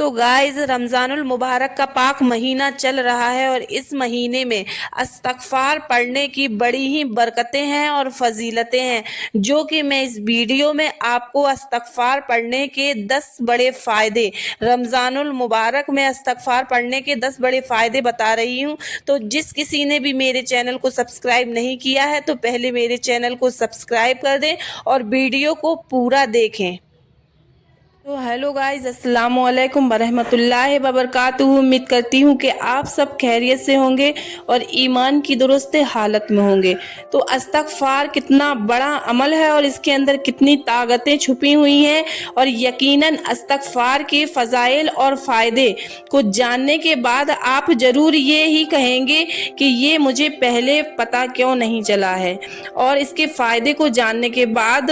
तो गाइस रमज़ानुल मुबारक का पाक महीना चल रहा है और इस महीने में इस्तग़फ़ार पढ़ने की बड़ी ही बरकतें हैं और फजीलतें हैं, जो कि मैं इस वीडियो में आपको इस्तग़फ़ार पढ़ने के 10 बड़े फ़ायदे, रमज़ानुल मुबारक में इस्तग़फ़ार पढ़ने के 10 बड़े फ़ायदे बता रही हूँ। तो जिस किसी ने भी मेरे चैनल को सब्सक्राइब नहीं किया है तो पहले मेरे चैनल को सब्सक्राइब कर दें और वीडियो को पूरा देखें। तो हेलो गाइस, अस्सलाम वालेकुम वरहमतुल्लाहि वबरकातुहू। उम्मीद करती हूँ कि आप सब खैरियत से होंगे और ईमान की दुरुस्त हालत में होंगे। तो इस्तग़फ़ार कितना बड़ा अमल है और इसके अंदर कितनी ताकतें छुपी हुई हैं, और यकीनन इस्तग़फ़ार के फ़ज़ाइल और फ़ायदे को जानने के बाद आप ज़रूर ये ही कहेंगे कि ये मुझे पहले पता क्यों नहीं चला है। और इसके फ़ायदे को जानने के बाद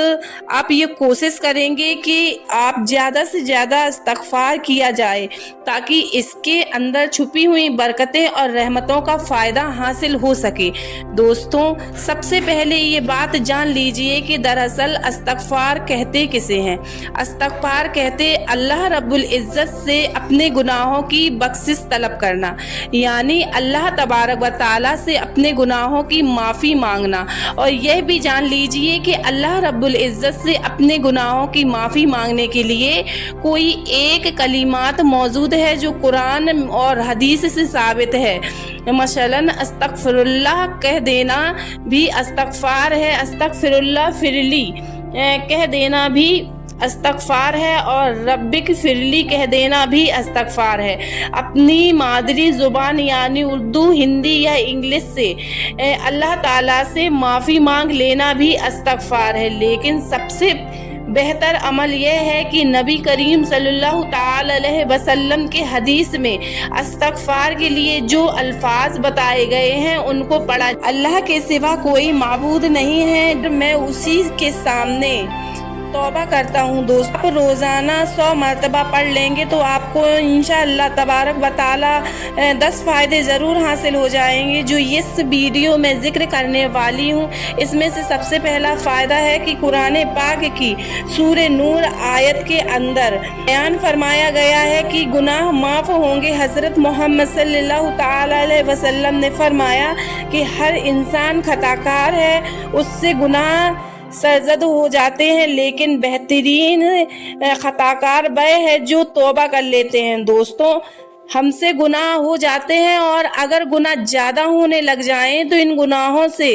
आप ये कोशिश करेंगे कि आप ज़्यादा से ज़्यादा इस्तग़फ़ार किया जाए, ताकि इसके अंदर छुपी हुई बरकतें और रहमतों का फ़ायदा हासिल हो सके। दोस्तों, सबसे पहले ये बात जान लीजिए कि दरअसल इस्तग़फ़ार कहते किसे हैं। इस्तग़फ़ार कहते अल्लाह रब्बुल इज़्ज़त से अपने गुनाहों की बख्शिश तलब करना, यानी अल्लाह तबारक व तआला से अपने गुनाहों की माफ़ी मांगना। और यह भी जान लीजिए कि अल्लाह रब्बुल इज़्ज़त से अपने गुनाहों की माफ़ी मांगने के लिए कोई एक कलिमात मौजूद है जो कुरान और हदीस से साबित है। मसलन अस्तगफिरुल्लाह कह देना भी इस्तग़फ़ार है, अस्तगफिरुल्लाह फिरली कह देना भी इस्तग़फ़ार है, और रब्बिक फिरली कह देना भी इस्तग़फ़ार है। अपनी मादरी ज़ुबान यानी उर्दू, हिंदी या इंग्लिश से अल्लाह ताला से माफ़ी मांग लेना भी इस्तग़फ़ार है। लेकिन सबसे बेहतर अमल यह है कि नबी करीम सल्लल्लाहु तआला अलैहि वसल्लम के हदीस में इस्तग़फ़ार के लिए जो अल्फाज बताए गए हैं उनको पढ़ा। अल्लाह के सिवा कोई माबूद नहीं है, मैं उसी के सामने तौबा करता हूँ। दोस्तों, आप रोज़ाना 100 मरतबा पढ़ लेंगे तो आपको इंशाअल्लाह तबारक व तआला 10 फ़ायदे ज़रूर हासिल हो जाएंगे, जो इस वीडियो में ज़िक्र करने वाली हूँ। इसमें से सबसे पहला फ़ायदा है कि कुरान पाक की सूरे नूर आयत के अंदर बयान फरमाया गया है कि गुनाह माफ़ होंगे। हज़रत मोहम्मद सल्लल्लाहु तआला अलैहि वसल्लम ने फरमाया कि हर इंसान खताकार है, उससे गुनाह सरजद हो जाते हैं, लेकिन बेहतरीन खताकार वह है जो तौबा कर लेते हैं। दोस्तों, हमसे गुनाह हो जाते हैं और अगर गुनाह ज़्यादा होने लग जाएं तो इन गुनाहों से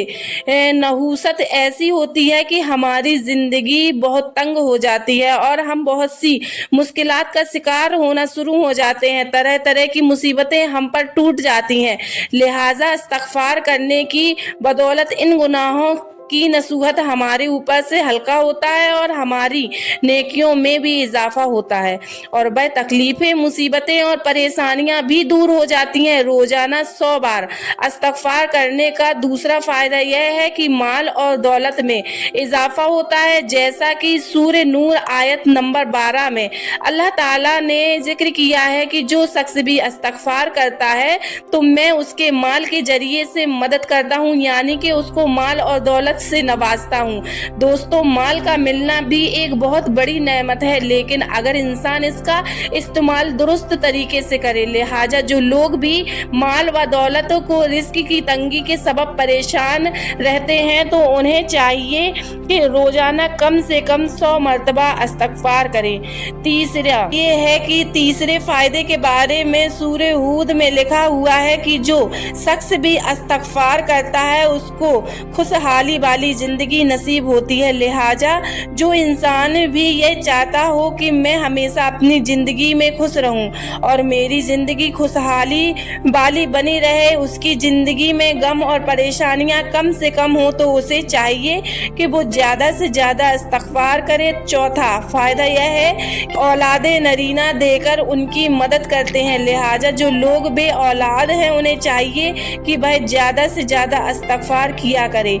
नहूसत ऐसी होती है कि हमारी ज़िंदगी बहुत तंग हो जाती है और हम बहुत सी मुश्किलात का शिकार होना शुरू हो जाते हैं। तरह तरह की मुसीबतें हम पर टूट जाती हैं। लिहाजा इस्तग़फ़ार करने की बदौलत इन गुनाहों की नसूहत हमारे ऊपर से हल्का होता है और हमारी नेकियों में भी इजाफा होता है, और वह तकलीफ़ें, मुसीबतें और परेशानियां भी दूर हो जाती हैं। रोज़ाना 100 बार इस्तग़फ़ार करने का दूसरा फ़ायदा यह है कि माल और दौलत में इजाफा होता है। जैसा कि सूरे नूर आयत नंबर 12 में अल्लाह ताला ने जिक्र किया है कि जो शख्स भी इस्तग़फ़ार करता है तो मैं उसके माल के जरिए से मदद करता हूँ, यानी कि उसको माल और दौलत से नवाजता हूँ। दोस्तों, माल का मिलना भी एक बहुत बड़ी नेमत है, लेकिन अगर इंसान इसका इस्तेमाल दुरुस्त तरीके से करे। लिहाजा जो लोग भी माल व दौलत को रिस्क की तंगी के सबब परेशान रहते हैं तो उन्हें चाहिए कि रोजाना कम से कम 100 मरतबा इस्तग़फ़ार करें। तीसरा ये है कि तीसरे फायदे के बारे में सूरे हूद में लिखा हुआ है कि जो शख्स भी इस्तग़फ़ार करता है उसको खुशहाली वाली ज़िंदगी नसीब होती है। लिहाजा जो इंसान भी ये चाहता हो कि मैं हमेशा अपनी ज़िंदगी में खुश रहूं और मेरी ज़िंदगी खुशहाली वाली बनी रहे, उसकी ज़िंदगी में गम और परेशानियां कम से कम हो, तो उसे चाहिए कि वो ज़्यादा से ज़्यादा इस्तग़फ़ार करे। चौथा फ़ायदा यह है कि औलादे नरीना देकर उनकी मदद करते हैं। लिहाजा जो लोग बे औलाद हैं उन्हें चाहिए कि वह ज़्यादा से ज़्यादा इस्तग़फ़ार किया करे।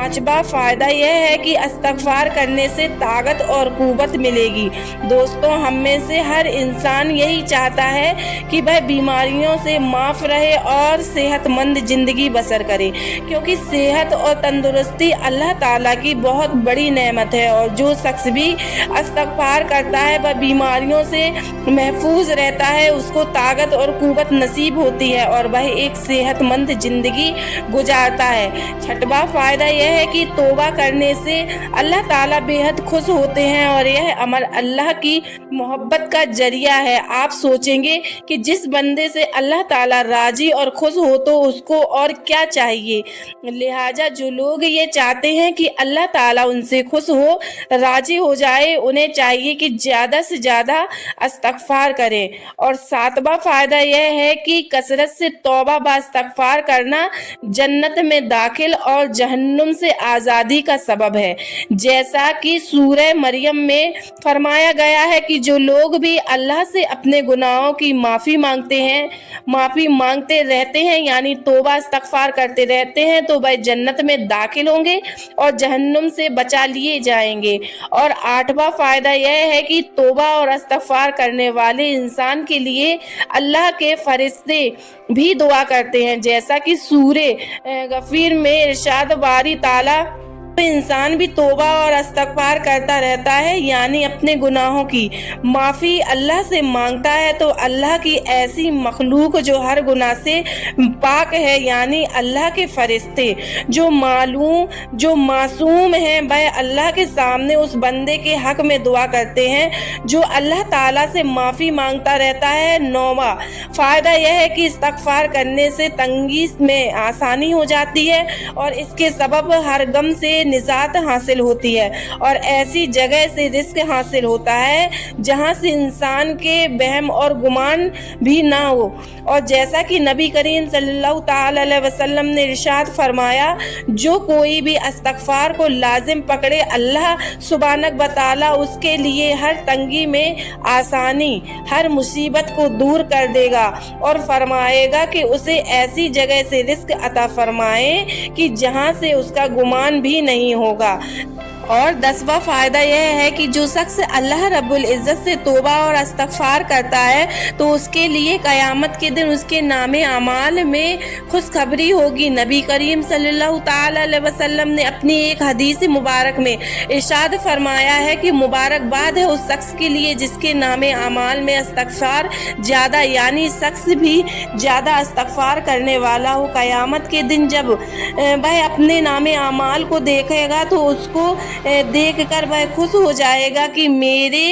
पांचवा फायदा यह है कि इस्तग़फ़ार करने से ताकत और क़ुव्वत मिलेगी। दोस्तों, हम में से हर इंसान यही चाहता है कि वह बीमारियों से माफ़ रहे और सेहतमंद ज़िंदगी बसर करे, क्योंकि सेहत और तंदुरुस्ती अल्लाह ताला की बहुत बड़ी नेमत है और जो शख्स भी इस्तग़फ़ार करता है वह बीमारियों से महफूज रहता है, उसको ताकत और क़ुव्वत नसीब होती है और वह एक सेहतमंद ज़िंदगी गुजारता है। छठवां फ़ायदा यह है कि तौबा करने से अल्लाह ताला बेहद खुश होते हैं और यह अमल अल्लाह की मोहब्बत का जरिया है। आप सोचेंगे कि जिस बंदे से अल्लाह ताला राज़ी और खुश हो तो उसको और क्या चाहिए। लिहाजा जो लोग ये चाहते हैं कि अल्लाह ताला उनसे खुश हो, राज़ी हो जाए, उन्हें चाहिए कि ज़्यादा से ज़्यादा इस्तग़फ़ार करें। और सातवां फ़ायदा यह है कि कसरत से तौबा व इस्तग़फ़ार करना जन्नत में दाखिल और जहन्नुम से आज़ादी का सबब है। जैसा कि सूरह मरियम में फरमाया गया है कि जो लोग भी अल्लाह से अपने गुनाहों की माफ़ी मांगते रहते हैं, यानी तौबा इस्तग़फ़ार करते रहते हैं, तो वह जन्नत में दाखिल होंगे और जहन्नुम से बचा लिए जाएंगे। और आठवां फ़ायदा यह है कि तौबा और इस्तग़फ़ार करने वाले इंसान के लिए अल्लाह के फरिश्ते भी दुआ करते हैं, जैसा कि सूरे गफ़ीर में इरशाद बारी ताला इंसान भी तौबा और इस्तग़फ़ार करता रहता है, यानी अपने गुनाहों की माफ़ी अल्लाह से मांगता है, तो अल्लाह की ऐसी मखलूक जो हर गुनाह से पाक है, यानी अल्लाह के फरिश्ते जो मासूम हैं, वह अल्लाह के सामने उस बंदे के हक़ में दुआ करते हैं जो अल्लाह ताला से माफ़ी मांगता रहता है। नौवां फ़ायदा यह है कि इस्तग़फ़ार करने से तंगी में आसानी हो जाती है और इसके सबब हर गम से निजात हासिल होती है और ऐसी जगह से रिज़्क़ हासिल होता है जहां से इंसान के वहम और गुमान भी ना हो। और जैसा कि नबी करीम सल्लल्लाहु ताला अलैहि वसल्लम ने इरशाद फरमाया, जो कोई भी इस्तग़फ़ार को लाजिम पकड़े, अल्लाह सुब्हानहू व तआला उसके लिए हर तंगी में आसानी, हर मुसीबत को दूर कर देगा और फरमाएगा कि उसे ऐसी जगह से रिज़्क़ अता फरमाए कि जहां से उसका गुमान भी नहीं होगा। और 10वां फ़ायदा यह है कि जो शख्स अल्लाह रब्बुल इज़्ज़त से तौबा और इस्तग़फ़ार करता है तो उसके लिए क़यामत के दिन उसके नामे अमाल में खुशखबरी होगी। नबी करीम सल्लल्लाहु ताला अलैहि वसल्लम ने अपनी एक हदीस मुबारक में इरशाद फरमाया है कि मुबारकबाद है उस शख्स के लिए जिसके नामे अमाल में इस्तग़फ़ार ज़्यादा, यानी शख्स भी ज़्यादा इस्तग़फ़ार करने वाला हो। क़यामत के दिन जब वह अपने नामे अमाल को देखेगा तो उसको देखकर वह खुश हो जाएगा कि मेरे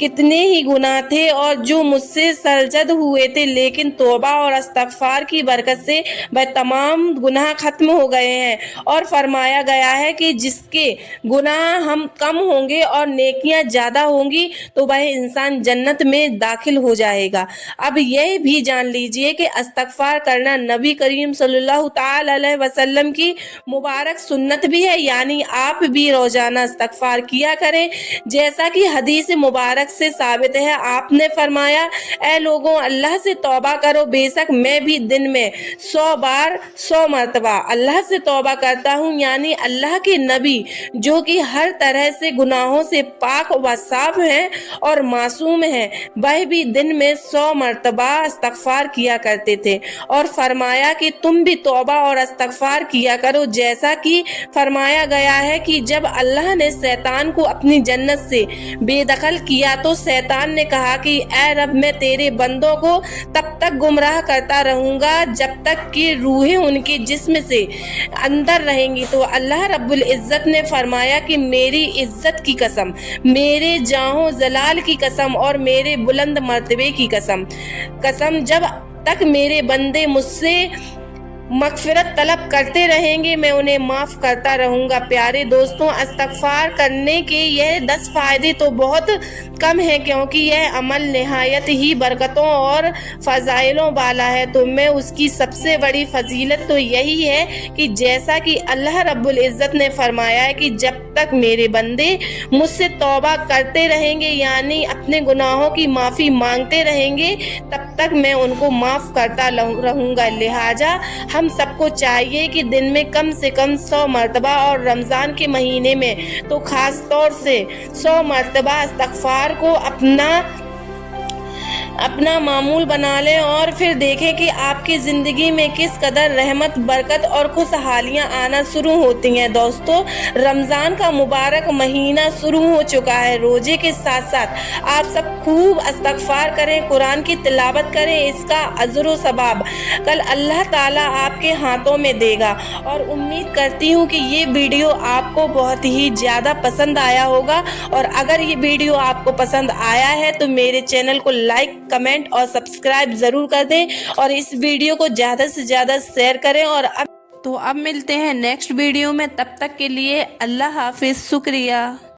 कितने ही गुनाह थे और जो मुझसे सरजद हुए थे, लेकिन तौबा और इस्तग़फ़ार की बरकत से वह तमाम गुनाह ख़त्म हो गए हैं। और फरमाया गया है कि जिसके गुनाह हम कम होंगे और नेकियां ज़्यादा होंगी तो वह इंसान जन्नत में दाखिल हो जाएगा। अब यह भी जान लीजिए कि इस्तग़फ़ार करना नबी करीम सल्लल्लाहु ताला अलैहि वसल्लम की मुबारक सुन्नत भी है, यानी आप भी रोज़ाना इस्तग़फ़ार किया करें। जैसा कि हदीस मुबारक से साबित है, आपने फरमाया, ऐ लोगों, अल्लाह से तौबा करो, बेशक मैं भी दिन में 100 बार 100 मरतबा अल्लाह से तौबा करता हूँ। यानी अल्लाह के नबी जो कि हर तरह से गुनाहों से पाक व साफ हैं और मासूम हैं, वह भी दिन में 100 मरतबा इस्तग़फ़ार किया करते थे और फरमाया कि तुम भी तौबा और इस्तग़फ़ार किया करो। जैसा कि फरमाया गया है कि जब अल्लाह ने शैतान को अपनी जन्नत से बेदखल किया तो शैतान ने कहा कि ऐ रब, मैं तेरे बंदों को तब तक गुमराह करता रहूंगा जब तक कि रूहें उनके जिस्म से अंदर रहेंगी। तो अल्लाह रब्बुल इज़्ज़त ने फरमाया कि मेरी इज़्ज़त की कसम, मेरे जाहो जलाल की कसम और मेरे बुलंद मर्तबे की कसम, जब तक मेरे बंदे मुझसे मग़फ़िरत तलब करते रहेंगे मैं उन्हें माफ़ करता रहूँगा। प्यारे दोस्तों, इस्तग़फ़ार करने के यह 10 फ़ायदे तो बहुत कम हैं, क्योंकि यह अमल निहायत ही बरकतों और फ़ज़ाइलों वाला है। तो मैं उसकी सबसे बड़ी फजीलत तो यही है कि जैसा कि अल्लाह रब्बुल इज़्ज़त ने फरमाया है कि जब तक मेरे बंदे मुझसे तौबा करते रहेंगे, यानी अपने गुनाहों की माफ़ी मांगते रहेंगे, तब तक मैं उनको माफ़ करता रहूँगा। लिहाजा हम सबको चाहिए कि दिन में कम से कम 100 मरतबा और रमज़ान के महीने में तो ख़ास तौर से 100 मरतबा इस्तग़फ़ार को अपना मामूल बना लें और फिर देखें कि आपकी ज़िंदगी में किस कदर रहमत, बरकत और खुशहालियाँ आना शुरू होती हैं। दोस्तों, रमज़ान का मुबारक महीना शुरू हो चुका है। रोज़े के साथ साथ आप सब खूब इस्तग़फ़ार करें, कुरान की तिलावत करें। इसका अजर व सवाब कल अल्लाह ताला आपके हाथों में देगा। और उम्मीद करती हूँ कि ये वीडियो आपको बहुत ही ज़्यादा पसंद आया होगा। और अगर ये वीडियो आपको पसंद आया है तो मेरे चैनल को लाइक, कमेंट और सब्सक्राइब ज़रूर कर दें और इस वीडियो को ज़्यादा से ज़्यादा शेयर करें। और अब मिलते हैं नेक्स्ट वीडियो में, तब तक के लिए अल्लाह हाफिज़। शुक्रिया।